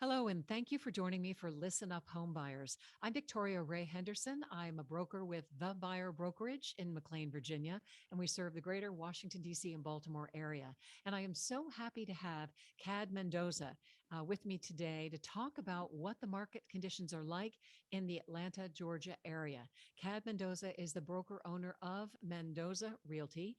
Hello, and thank you for joining me for Listen Up Homebuyers. I'm Victoria Ray Henderson. I'm a broker with The Buyer Brokerage in McLean, Virginia, and we serve the greater Washington, D.C. and Baltimore area. And I am so happy to have Kad Mendoza with me today to talk about what the market conditions are like in the Atlanta, Georgia area. Kad Mendoza is the broker owner of Mendoza Realty.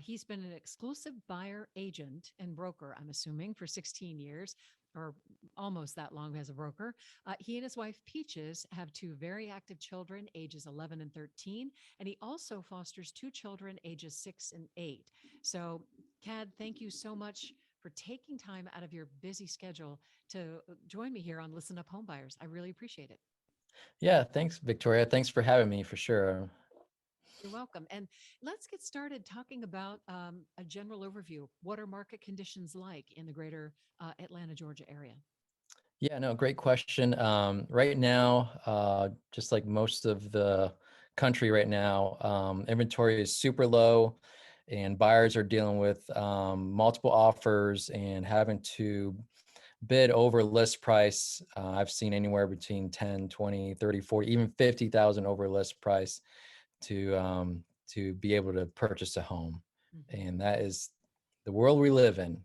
He's been an exclusive buyer agent and broker, I'm assuming, for 16 years or almost that long as a broker. He and his wife, Peaches, have two very active children, ages 11 and 13, and he also fosters two children, ages 6 and 8. So, Kad, thank you so much for taking time out of your busy schedule to join me here on Listen Up Homebuyers. I really appreciate it. Yeah, thanks, Victoria. Thanks for having me for sure. You're welcome. And let's get started talking about a general overview. What are market conditions like in the greater Atlanta, Georgia area? Yeah, no, great question. Right now, just like most of the country right now, inventory is super low and buyers are dealing with multiple offers and having to bid over list price. I've seen anywhere between 10, 20, 30, 40, even 50,000 over list price to be able to purchase a home. Mhm. And that is the world we live in.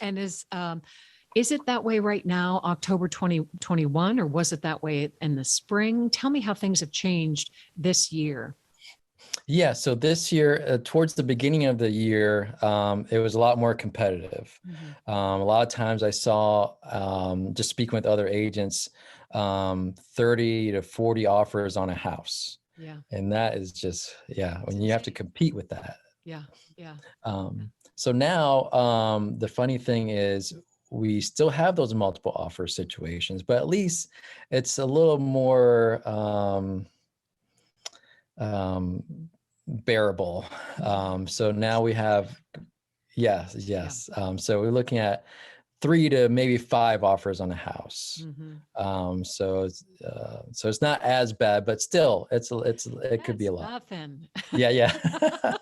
And is it that way right now, October 2021, or was it that way in the spring? Tell me how things have changed this year. Yeah, so this year, towards the beginning of the year, it was a lot more competitive. Mhm. A lot of times I saw, just speaking with other agents, 30 to 40 offers on a house. Yeah, And that is just, yeah, it's when you have to insane. compete with that. Yeah, yeah, So now, the funny thing is, we still have those multiple offer situations, but at least it's a little more um, bearable. So now we understandable. have, yes, Yeah. yes. So we're looking at 3 to maybe 5 offers on a house. Hmm. So it's not as bad, but still, it could be That's a lot. nothing. Yeah, yeah.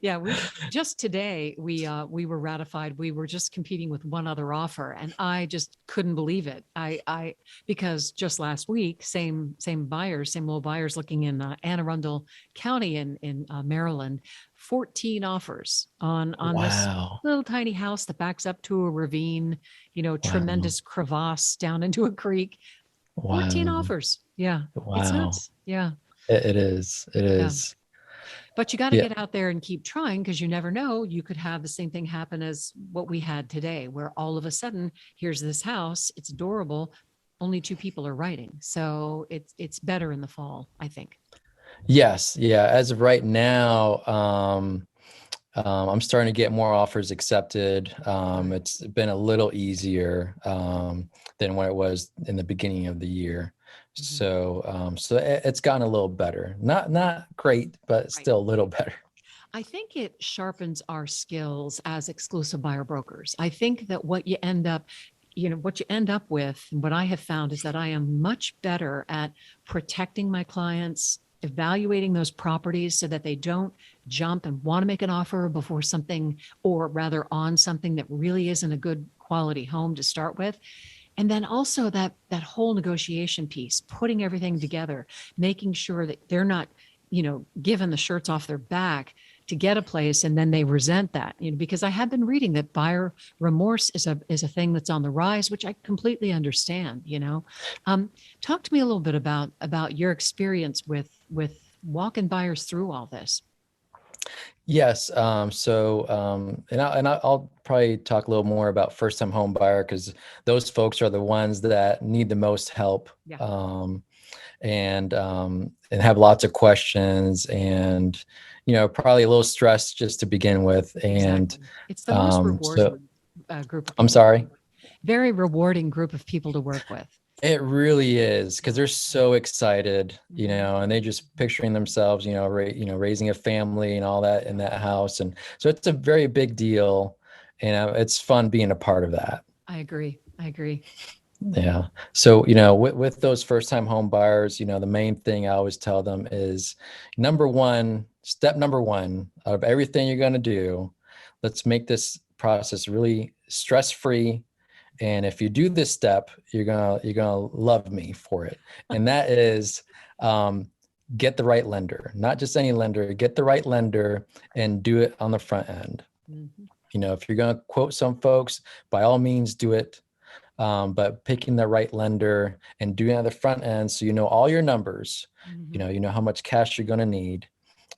Yeah, we just today we were ratified. We were just competing with one other offer, and I just couldn't believe it. I because just last week, same buyers, same little buyers looking in Anne Arundel County in Maryland, 14 offers on this Wow, little tiny house that backs up to a ravine, wow, tremendous crevasse down into a creek. 14 wow, offers. Yeah, it's wow. nuts. Yeah, It is. It yeah. is. But you got to Yeah. get out there and keep trying because you never know. You could have the same thing happen as what we had today, where all of a sudden, here's this house, it's adorable. Only two people are writing. So it's better in the fall, I think. Yes. Yeah. As of right now, I'm starting to get more offers accepted. Good. It's been a little easier than what it was in the beginning of the year. Mhm. So it's gotten a little better. Not great, but Right. still a little better. I think it sharpens our skills as exclusive buyer brokers. I think that what you end up with, what I have found is that I am much better at protecting my clients, evaluating those properties so that they don't jump and want to make an offer before something, or rather on something that really isn't a good quality home to start with. And then also that whole negotiation piece, putting everything together, making sure that they're not, giving the shirts off their back to get a place and then they resent that. Because I have been reading that buyer remorse is a thing that's on the rise, which I completely understand. um, Talk to me a little bit about your experience with walking buyers through all this. Yes. I'll probably talk a little more about first time home buyer because those folks are the ones that need the most help. Yeah, And have lots of questions and probably a little stress just to begin with. And exactly. It's the most so rewarding group of I'm people to work sorry. with. Very rewarding group of people to work with. It really is because Yeah. they're so excited, Mhm. and they just picturing themselves, raising a family and all that in Yeah. that house. And so it's a very big deal. And it's fun being a part of that. I agree. I agree. Yeah. So, with those first time home buyers, the main thing I always tell them is step number one of everything you're going to do, let's make this process really stress free And if you do this step, you're gonna love me for it. And that is get the right lender, not just any lender, get the right lender and do it on the front end. Mhm. You know, if you're going to quote some folks, by all means do it. But picking the right lender and doing it at the front end, so you know all your numbers, Mhm. you know how much cash you're going to need,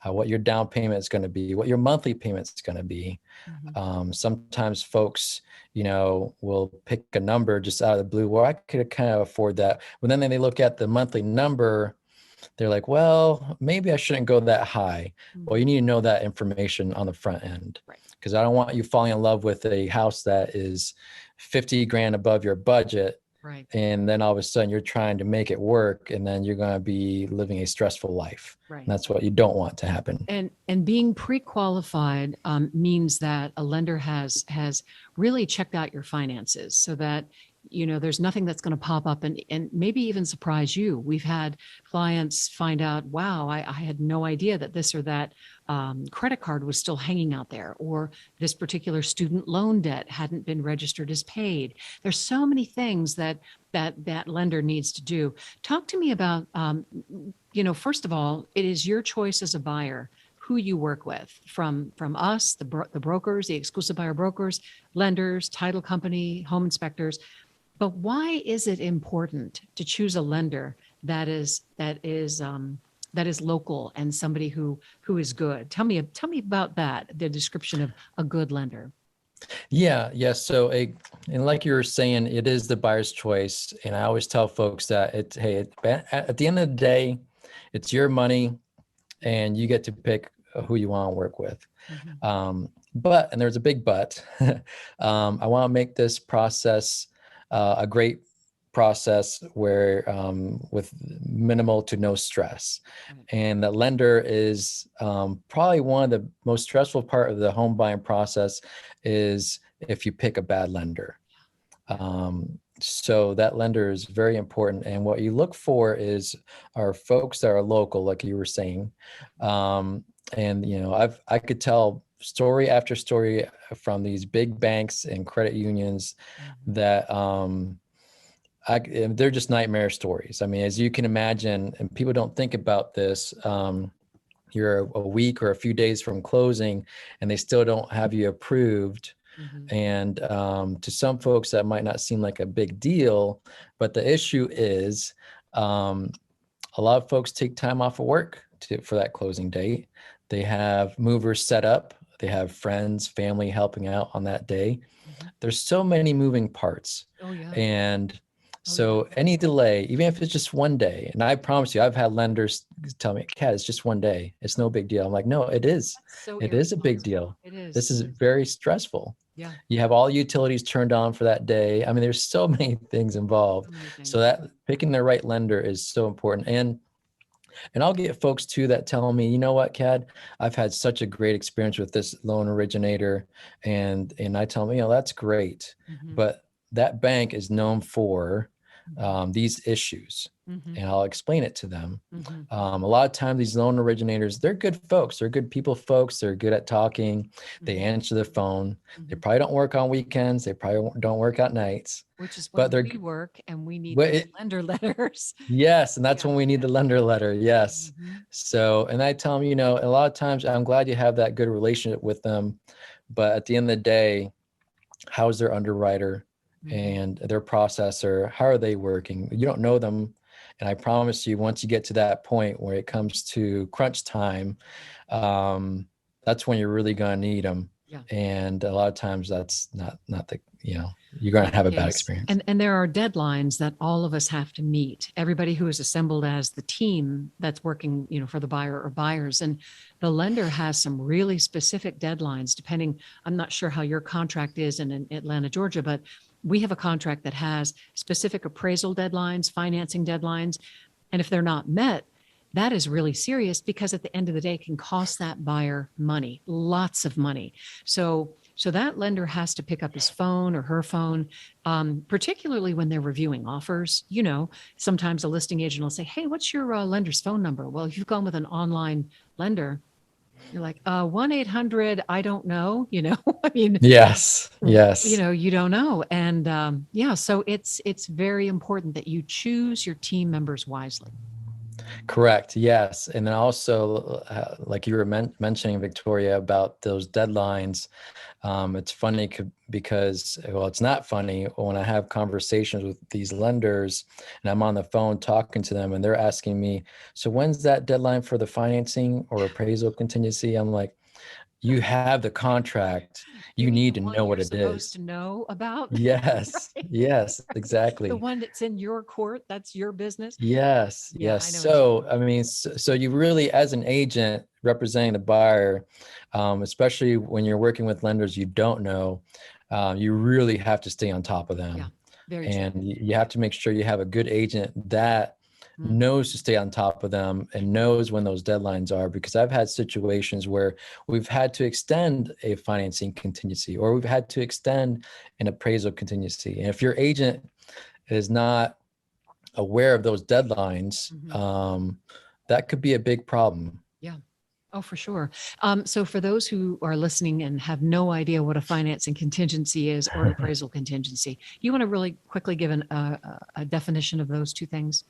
what your down payment is going to be, what your monthly payment is going to be. Mhm. Sometimes folks, will pick a number just out of the blue. Well, I could kind of afford that. But then they look at the monthly number. They're like, well, maybe I shouldn't go that high. Well, you Mhm. need to know that information on the front end, Right. because I don't want you falling in love with a house that is 50 grand above your budget. Right. And then all of a sudden you're trying to make it work, and then you're going to be living a stressful life. Right. And that's what you don't want to happen. And being pre-qualified means that a lender has really checked out your finances, so that there's nothing that's going to pop up and maybe even surprise you. We've had clients find out, wow, I had no idea that this or that credit card was still hanging out there, or this particular student loan debt hadn't been registered as paid. There's so many things that lender needs to do. Talk to me about first of all, it is your choice as a buyer who you work with, from us, the brokers, the exclusive buyer brokers, lenders, title company, home inspectors. But why is it important to choose a lender that is local and somebody who is good? Tell me about that, the description of a good lender. Yeah. So and like you were saying, it is the buyer's choice. And I always tell folks that at the end of the day, it's your money and you get to pick who you want to work with. Mhm. And there's a big but, I want to make this process a great process where with minimal to no stress. Right. And the lender is probably one of the most stressful part of the home buying process is if you pick a bad lender. So that lender is very important. And what you look for are folks that are local, like you were saying. And I could tell story after story from these big banks and credit unions Mhm. that they're just nightmare stories. I mean, as you can imagine, and people don't think about this, you're a week or a few days from closing and they still don't have you approved. Mhm. And to some folks, that might not seem like a big deal, but the issue is a lot of folks take time off of work for that closing date. They have movers set up. They have friends, family helping out on that day. Mhm. There's so many moving parts. Oh yeah. And Oh yeah. so any delay, even if it's just one day, and I promise you, I've had lenders tell me, Kat, it's just one day. It's no big deal. I'm like, no, it is. That's so It is a big irresponsible. deal. It is. This is very stressful. Yeah. You have all utilities turned on for that day. I mean, there's so many things involved. So many So things. that picking the right lender is so important. And I'll get folks too that tell me, you know what, Cad, I've had such a great experience with this loan originator. And I tell them, that's great. Mhm. But that bank is known for Mhm. these issues. Mhm. And I'll explain it to them. Mhm. A lot of times these loan originators, they're good folks. They're good people folks. They're good at talking. They Mhm. answer the phone. They Mhm. probably don't work on weekends. They probably don't work at nights, Which is but when we work and we need but those lender letters. yes, and that's Yeah. when we need the lender letter. Yes. Mhm. So, and I tell them, a lot of times I'm glad you have that good relationship with them, but at the end of the day, how's their underwriter Mhm. and their processor? How are they working? You don't know them. And I promise you, once you get to that point where it comes to crunch time, that's when you're really going to need them. Yeah. And a lot of times that's not the, you're going Not to have the a bad case. experience. And there are deadlines that all of us have to meet. Everybody who is assembled as the team that's working, for the buyer or buyers. And the lender has some really specific deadlines depending. I'm not sure how your contract is in Atlanta, Georgia, but we have a contract that has specific appraisal deadlines, financing deadlines. And if they're not met, that is really serious, because at the end of the day, it can cost that buyer money, lots of money. So that lender has to pick up his phone or her phone, particularly when they're reviewing offers. Sometimes a listing agent will say, "Hey, what's your lender's phone number?" Well, if you've gone with an online lender, You're like, 1-800, I don't know, I mean, Yes, you yes. know, you don't know. And yeah, so it's very important that you choose your team members wisely. Correct. Yes. And then also, like you were mentioning, Victoria, about those deadlines. It's funny because, well, it's not funny when I have conversations with these lenders and I'm on the phone talking to them and they're asking me, so when's that deadline for the financing or appraisal contingency? I'm like, you have the contract. You You mean need the to one know what you're it supposed is. to know about? Yes. Right. Yes, The exactly. one that's in your court, that's your business. Yes, Yeah, yes. I know what you So, mean. I mean, so you really, as an agent representing the buyer, especially when you're working with lenders you don't know, you really have to stay on top of Yeah, them. very true. And you have to make sure you have a good agent that Mhm. knows to stay on top of them and knows when those deadlines are. Because I've had situations where we've had to extend a financing contingency or we've had to extend an appraisal contingency. And if your agent is not aware of those deadlines, Mhm. that could be a big problem. Yeah. Oh, for sure. So for those who are listening and have no idea what a financing contingency is or an appraisal contingency, you want to really quickly give a definition of those two things?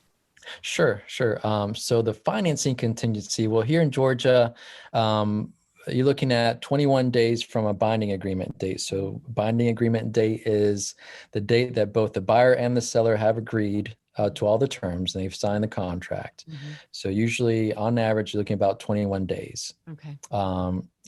Sure, sure. So the financing contingency, well, here in Georgia, you're looking at 21 days from a binding agreement date. So binding agreement date is the date that both the buyer and the seller have agreed to all the terms and they've signed the contract. Mhm. So usually on average, you're looking about 21 days. Okay.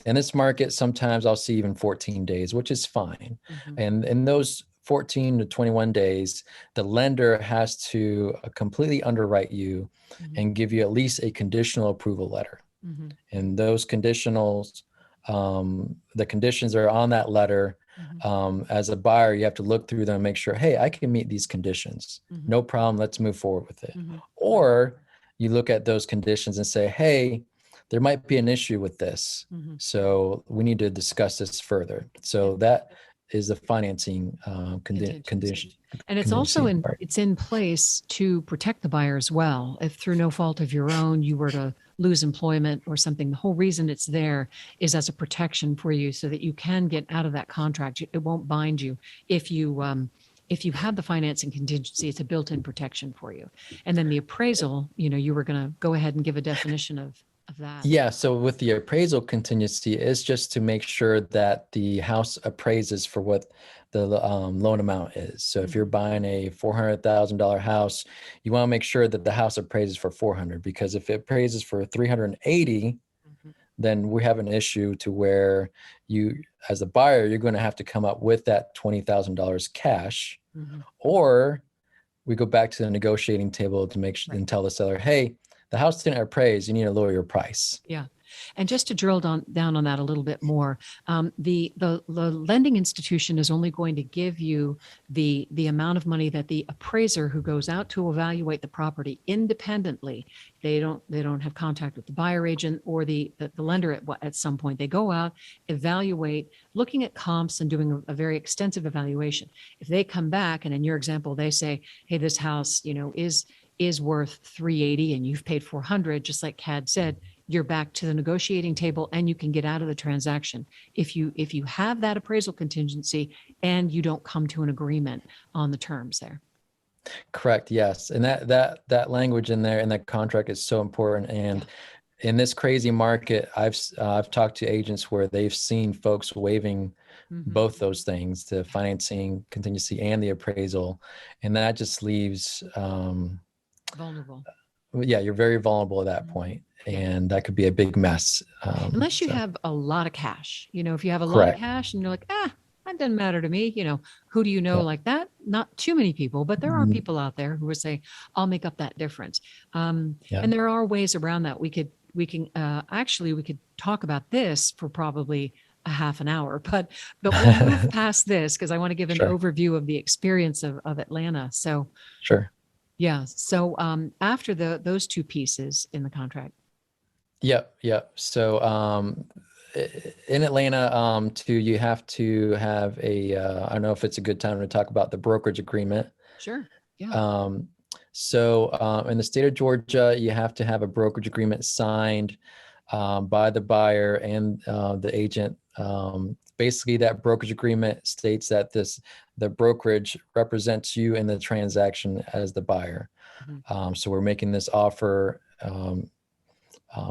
In this market, sometimes I'll see even 14 days, which is fine. Mhm. And in those 14 to 21 days, the lender has to completely underwrite you Mhm. and give you at least a conditional approval letter. Mhm. And those conditionals, the conditions are on that letter. Mhm. As a buyer, you have to look through them and make sure, hey, I can meet these conditions. Mhm. No problem. Let's move forward with it. Mhm. Right. Or you look at those conditions and say, hey, there might be an issue with this. Mhm. So we need to discuss this further. Yeah. So that is the financing Contingency. condition And it's also contingency part. it's in place to protect the buyer as well. If through no fault of your own, you were to lose employment or something, the whole reason it's there is as a protection for you so that you can get out of that contract. It won't bind you if you have the financing contingency, it's a built-in protection for you. And then the appraisal, you were going to go ahead and give a definition of that. Yeah, so with the appraisal contingency, it's just to make sure that the house appraises for what the loan amount is. So if you're Mhm. buying a $400,000 house, you want to make sure that the house appraises for 400, because if it appraises for 380, Mhm. then we have an issue to where you, as a buyer, you're going to have to come up with that $20,000 cash, Mhm. or we go back to the negotiating table to make sure Right. and tell the seller, hey, the house didn't appraise, you need to lower your price. Yeah. And just to drill down on that a little bit more, the lending institution is only going to give you the amount of money that the appraiser who goes out to evaluate the property independently. They don't have contact with the buyer agent or the lender at some point. They go out, evaluate, looking at comps and doing a very extensive evaluation. If they come back and in your example they say, hey, this house is worth 380 and you've paid 400, just like Kad said, you're back to the negotiating table and you can get out of the transaction. If you have that appraisal contingency and you don't come to an agreement on the terms there. Correct. Yes. And that language in there in that contract is so important. And in this crazy market, I've talked to agents where they've seen folks waiving Mhm. both those things, the financing contingency and the appraisal. And that just leaves, Vulnerable. yeah, you're very vulnerable at that Mhm. point. Yeah. And that could be a big mess. Unless you So have a lot of cash. If you have a lot of correct. cash and you're like, that doesn't matter to me. Who do you know Yeah. like that? Not too many people, but there are Mm, people out there who would say, I'll make up that difference. yeah. And there are ways around that. We could talk about this for probably a half an hour, but we'll move past this because I want to give an Sure. overview of the experience of Atlanta. So Sure. yeah. So after those two pieces in the contract. Yep, yep. So in Atlanta, too, you have to have I don't know if it's a good time to talk about the brokerage agreement. Sure. Yeah. So in the state of Georgia, you have to have a brokerage agreement signed by the buyer and the agent. Basically, that brokerage agreement states that the brokerage represents you in the transaction as the buyer. So we're making this offer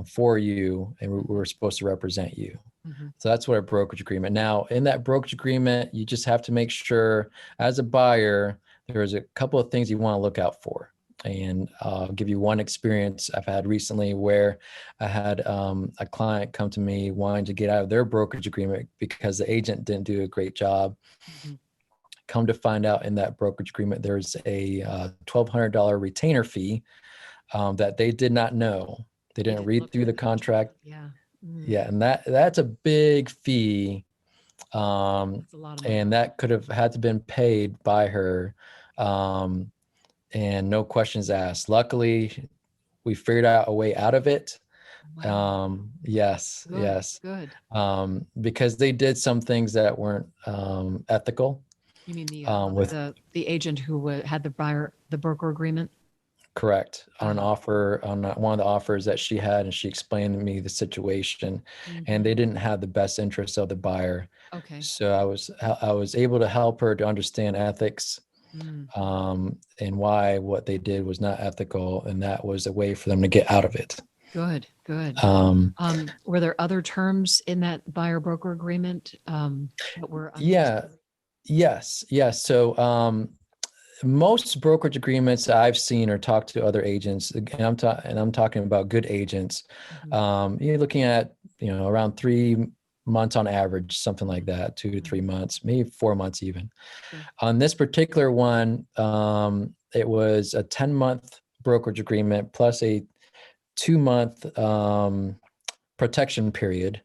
for you, and we're supposed to represent you. So that's what a brokerage agreement. Now, in that brokerage agreement, you just have to make sure as a buyer, there's a couple of things you want to look out for. And I'll give you one experience I've had recently where I had a client come to me wanting to get out of their brokerage agreement because the agent didn't do a great job. Come to find out, in that brokerage agreement, there's a $1,200 retainer fee that they did not know. They didn't read through the contract. Yeah. And that's a big fee. That's a lot of money. And that could have had to been paid by her. And no questions asked. Luckily, we figured out a way out of it. Wow. Yes. Good. Because they did some things that weren't ethical. You mean the agent who had the broker agreement? Correct. On an offer, on one of the offers that she had, and she explained to me the situation, and they didn't have the best interest of the buyer. Okay. So I was able to help her to understand ethics, and why what they did was not ethical, and that was a way for them to get out of it. Good. Were there other terms in that buyer broker agreement that were? Yes. So most brokerage agreements I've seen or talked to other agents, and I'm talking about good agents. You're looking at around 3 months on average, something like that, 2 to 3 months, maybe 4 months even. On this particular one, it was a 10-month brokerage agreement plus a 2-month protection period.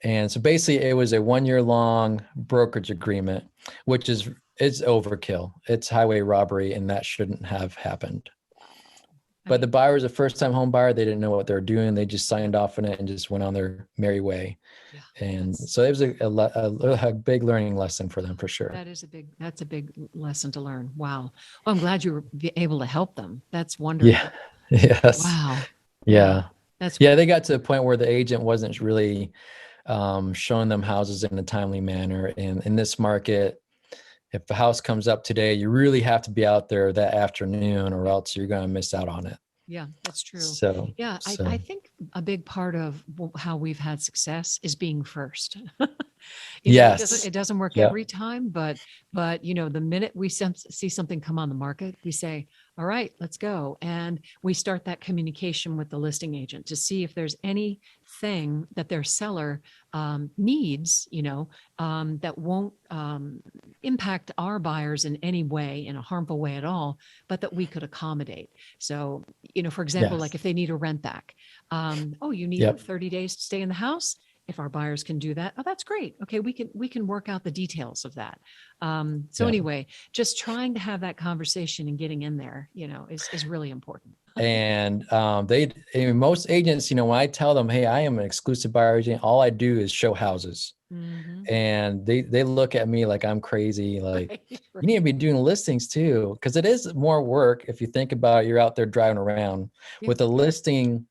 And so basically it was a 1-year long brokerage agreement, which is overkill. It's highway robbery, and that shouldn't have happened. But the buyer was a first-time home buyer. They didn't know what they were doing. They just signed off on it and just went on their merry way. And so it was a big learning lesson for them, for sure. That's a big lesson to learn. Wow. Well, I'm glad you were able to help them. That's wonderful. Yeah. Yes. Wow. Yeah. They got to the point where the agent wasn't really showing them houses in a timely manner. And in this market, if the house comes up today, you really have to be out there that afternoon, or else you're going to miss out on it. Yeah, that's true. So, I think a big part of how we've had success is being first. Yes. It doesn't work every time, but the minute we see something come on the market, we say, all right, let's go. And we start that communication with the listing agent to see if there's anything that their seller needs, that won't impact our buyers in any way, in a harmful way at all, but that we could accommodate. So, for example, like if they need a rent back, you need 30 days to stay in the house. If our buyers can do that, that's great. Okay, we can work out the details of that. Anyway, just trying to have that conversation and getting in there, is really important. And most agents, when I tell them, hey, I am an exclusive buyer agent, all I do is show houses. And they look at me like I'm crazy. Like, right. You need to be doing listings too, because it is more work. If you think about it, you're out there driving around with a listing.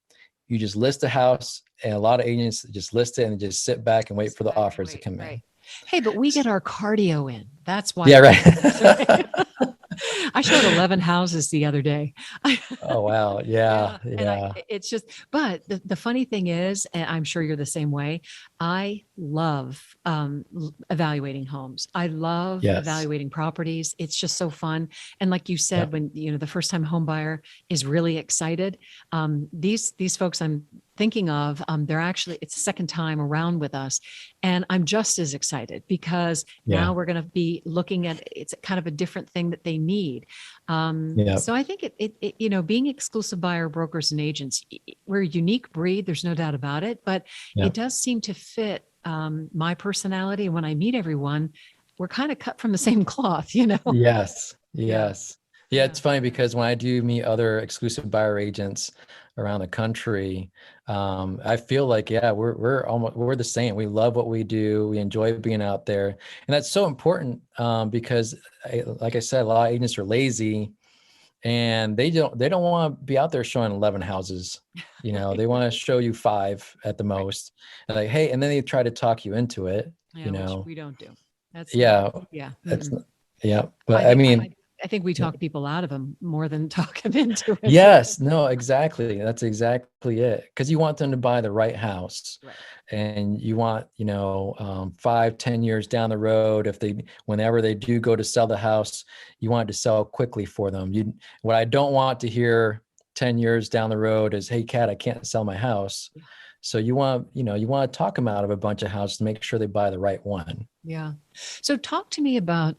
You just list a house, and a lot of agents just list it and just sit back and wait for the offers to come in. Hey, but we get our cardio in. That's why. Yeah, right. I showed 11 houses the other day. Oh, wow. Yeah. It's just, but the funny thing is, and I'm sure you're the same way, I love evaluating homes. I love evaluating properties. It's just so fun. And like you said, when, the first time home buyer is really excited, these folks I'm thinking of, it's the second time around with us. And I'm just as excited because now we're going to be looking at, it's kind of a different thing that they need. So I think being exclusive buyer brokers and agents, we're a unique breed. There's no doubt about it, but it does seem to fit my personality. And when I meet everyone, we're kind of cut from the same cloth, Yes. Yeah, it's funny because when I do meet other exclusive buyer agents around the country, I feel like, we're the same. We love what we do. We enjoy being out there. And that's so important because like I said, a lot of agents are lazy and they don't want to be out there showing 11 houses. They want to show you 5 at the Right. most. And like, hey, and then they try to talk you into it. Yeah, which we don't do. That's Yeah, yeah. that's Mm-mm. yeah. But I I think mean, I think we talk people out of them more than talk them into it. yes, no, exactly. That's exactly it. Because you want them to buy the right house, Right. and you want 5, 10 years down the road, whenever they do go to sell the house, you want it to sell quickly for them. What I don't want to hear 10 years down the road is, hey, Kat, I can't sell my house. Yeah. So you want to talk them out of a bunch of houses to make sure they buy the right one. Yeah. So talk to me about,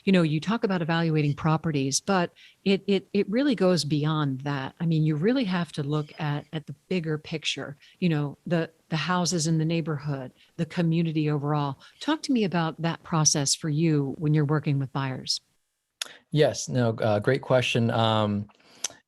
you talk about evaluating properties, but it really goes beyond that. I mean, you really have to look at the bigger picture, the houses in the neighborhood, the community overall. Talk to me about that process for you when you're working with buyers. Yes, no, great question.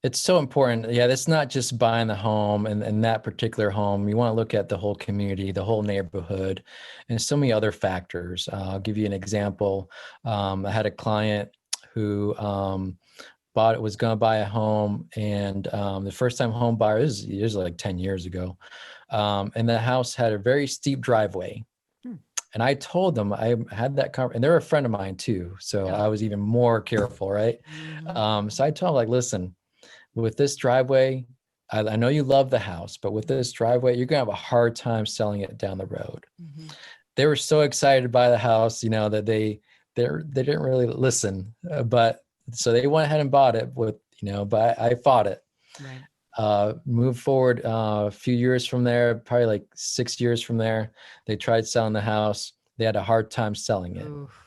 It's so important. Yeah, it's not just buying the home and that particular home. You want to look at the whole community, the whole neighborhood, and so many other factors. I'll give you an example. I had a client who was going to buy a home, and the first time home buyer is usually like 10 years ago. And the house had a very steep driveway. Hmm. And I told them, I had that conversation, and they're a friend of mine too. So Yeah. I was even more careful, right? Mhm. So I told them, like, listen, with this driveway, I know you love the house, but with this driveway, you're gonna have a hard time selling it down the road. Mhm. They were so excited by the house, that they didn't really listen, but so they went ahead and bought it but I fought it. Right. Moved forward a few years from there, probably like 6 years from there, they tried selling the house. They had a hard time selling it. Oof. Yeah.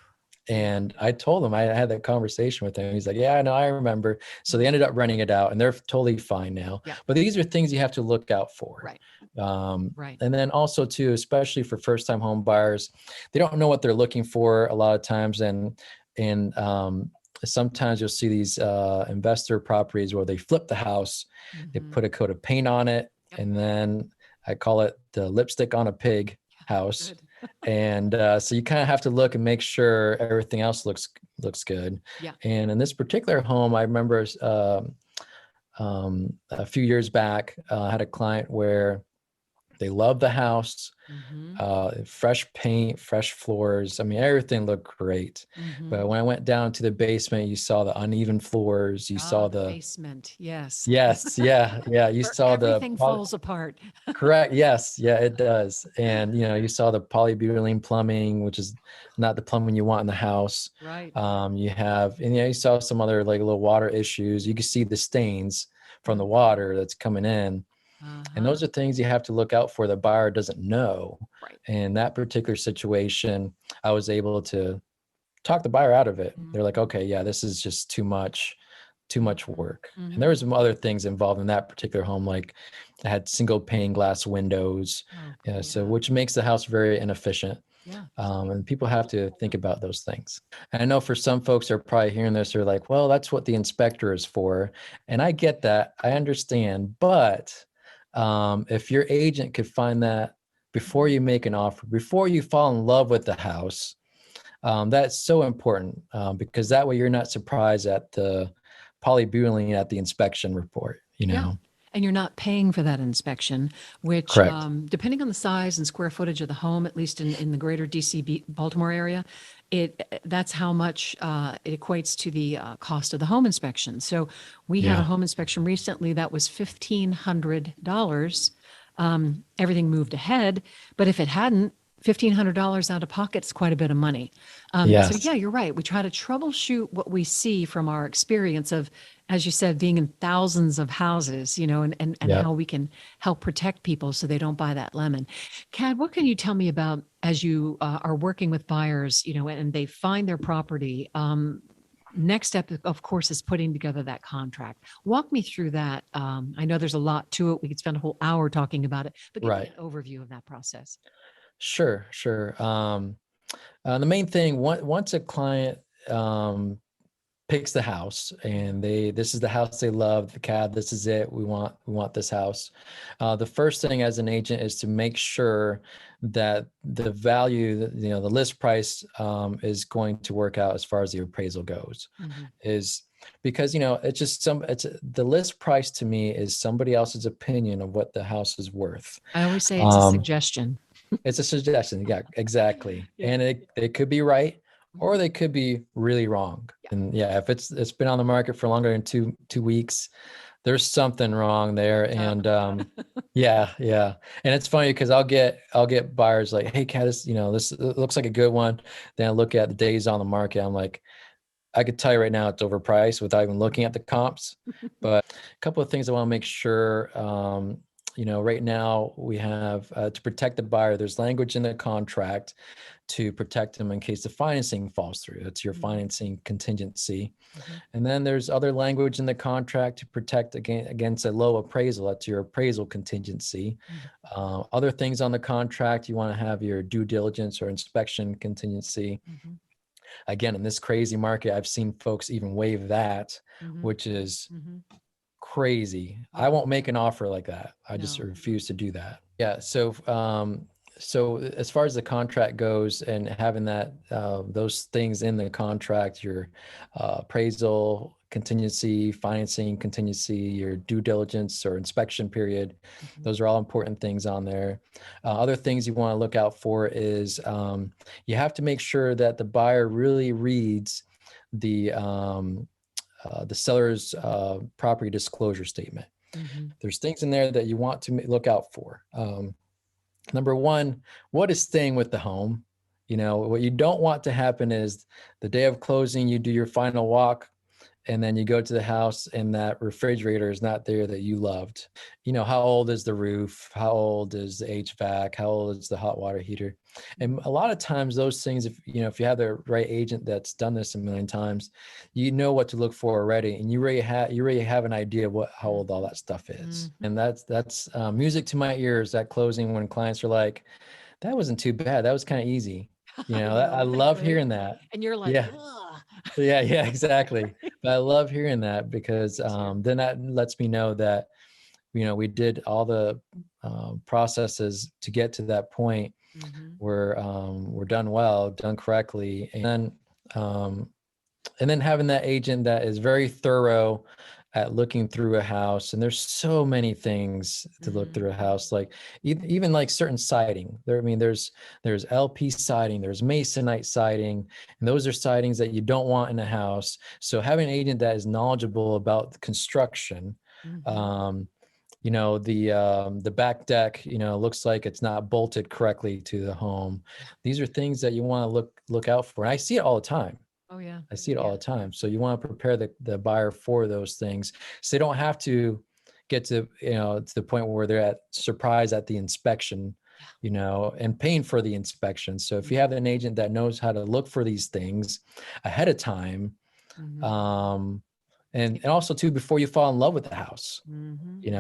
And I told him, I had that conversation with him. He's like, yeah, I know, I remember. So they Mhm. ended up renting it out, and they're totally fine now. Yeah. But these are things you have to look out for. Right. Right. And then also too, especially for first-time home buyers, they don't know what they're looking for a lot of times. And sometimes you'll see these investor properties where they flip the house, they Mhm. put a coat of paint on it, Yep. and then I call it the lipstick on a pig house. Good. And so you kind of have to look and make sure everything else looks good. Yeah. And in this particular home, I remember a few years back, I had a client where they loved the house, Mhm. fresh paint, fresh floors. I mean, everything looked great. But Mhm. when I went down to the basement, you saw the uneven floors. You Ah, saw the the basement. Yes. yes, yeah, yeah. You Where saw the everything falls apart. correct. Yes. Yeah, it does. And, you saw the polybutylene plumbing, which is not the plumbing you want in the house. Right. You saw some other like little water issues. You can see the stains from the Mm. water that's coming in. And Uh-huh. those are things you have to look out for. The buyer doesn't know. Right. And in that particular situation, I was able to talk the buyer out of it. They're like, Mhm. okay, yeah, this is just too much Mhm. work. And there Mhm. was some other things involved in that particular home, like I had single pane glass windows, Oh, yeah, so yeah. which makes the house very inefficient. Yeah. And people have to think about those things. And I know for some folks are probably hearing this, they're like, well, that's what the inspector is for. And I get that, I understand. But if your agent could find that before Mhm. you make an offer, before you fall in love with the house, that's so important, because that way you're not surprised at the polybutylene at the inspection report, Yeah. And you're not paying for that inspection, which, Correct. depending on the size and square footage of the home, at least in the greater DC Baltimore area, that's how much it equates to the cost of the home inspection. So we had a Yeah. home inspection recently that was $1,500. Everything moved ahead, but if it hadn't, $1,500 out of pocket is quite a bit of money. So Yes. yeah, you're right. We try to troubleshoot what we see from our experience of, as you said, being in thousands of houses, and Yeah. how we can help protect people so they don't buy that lemon. Kad, what can you tell me about as you are working with buyers, and they find their property? Next step, of course, is putting together that contract. Walk me through that. I know there's a lot to it. We could spend a whole hour talking about it, but give me Right. an overview of that process. Sure. Sure. The main thing, once a client picks the house and this is the house they love, the CAD, this is it, we want this house. The first thing as an agent is to make sure that the value, the list price, is going to work out as far as the appraisal goes. Mhm. Is because, it's just the list price to me is somebody else's opinion of what the house is worth. I always say it's a suggestion. It's a suggestion. Yeah, exactly. Yeah. And they could be right, or Mhm. they could be really wrong. Yeah. And yeah, if it's been on the market for longer than two weeks, there's something wrong there. And yeah. And it's funny because I'll get buyers like, hey, Kat, this looks like a good one. Then I look at the days on the market. I'm like, I could tell you right now it's overpriced without even looking at the comps. But a couple of things I want to make sure, right now we have to protect the buyer. There's language in the contract to protect them in case the financing falls through. That's your financing contingency. And then there's other language in the contract to protect against a low appraisal. That's your appraisal contingency. Other things on the contract, you want to have your due diligence or inspection contingency. Again, in this crazy market, I've seen folks even waive that, which is crazy. I won't make an offer like that. I just refuse to do that. Yeah. So as far as the contract goes and having that, those things in the contract, your appraisal contingency, financing contingency, your due diligence or inspection period, those are all important things on there. Other things you want to look out for is you have to make sure that the buyer really reads the seller's property disclosure statement. There's things in there that you want to look out for. Number one, what is staying with the home? What you don't want to happen is the day of closing, you do your final walk, and then you go to the house and that refrigerator is not there that you loved. How old is the roof? How old is the HVAC? How old is the hot water heater? And a lot of times those things, if you have the right agent that's done this a million times, you know what to look for already. And you already have an idea of how old all that stuff is. And that's music to my ears at closing when clients are like, that wasn't too bad. That was kind of easy. I love hearing that. And you're like, yeah. Yeah, exactly. But I love hearing that because then that lets me know that, we did all the processes to get to that point where we're done correctly. And then having that agent that is very thorough at looking through a house. And there's so many things to look through a house, like even like certain siding there. I mean, there's LP siding, there's masonite siding, and those are sidings that you don't want in a house. So having an agent that is knowledgeable about the construction, the back deck, looks like it's not bolted correctly to the home. These are things that you want to look out for. And I see it all the time. Oh yeah. I see it all the time. So you want to prepare the buyer for those things, so they don't have to get to the point where they're surprised at the inspection, and paying for the inspection. So if you have an agent that knows how to look for these things ahead of time, and also too, before you fall in love with the house, let you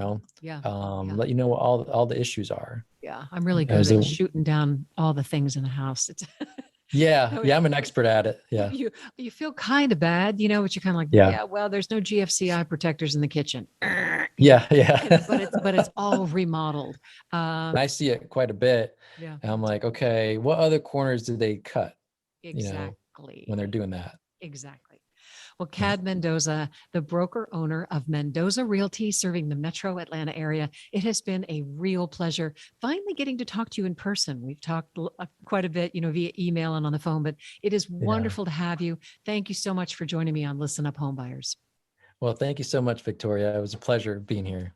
know what all the issues are. Yeah, I'm really good at shooting down all the things in the house. It's Yeah, I'm an expert at it. Yeah. You feel kind of bad, but you're kind of like, well, there's no GFCI protectors in the kitchen. Yeah. but it's all remodeled. I see it quite a bit. Yeah. And I'm like, okay, what other corners did they cut? Exactly. When they're doing that. Exactly. Well, Kad Mendoza, the broker owner of Mendoza Realty, serving the metro Atlanta area. It has been a real pleasure finally getting to talk to you in person. We've talked quite a bit, via email and on the phone, but it is wonderful to have you. Thank you so much for joining me on Listen Up Homebuyers. Well, thank you so much, Victoria. It was a pleasure being here.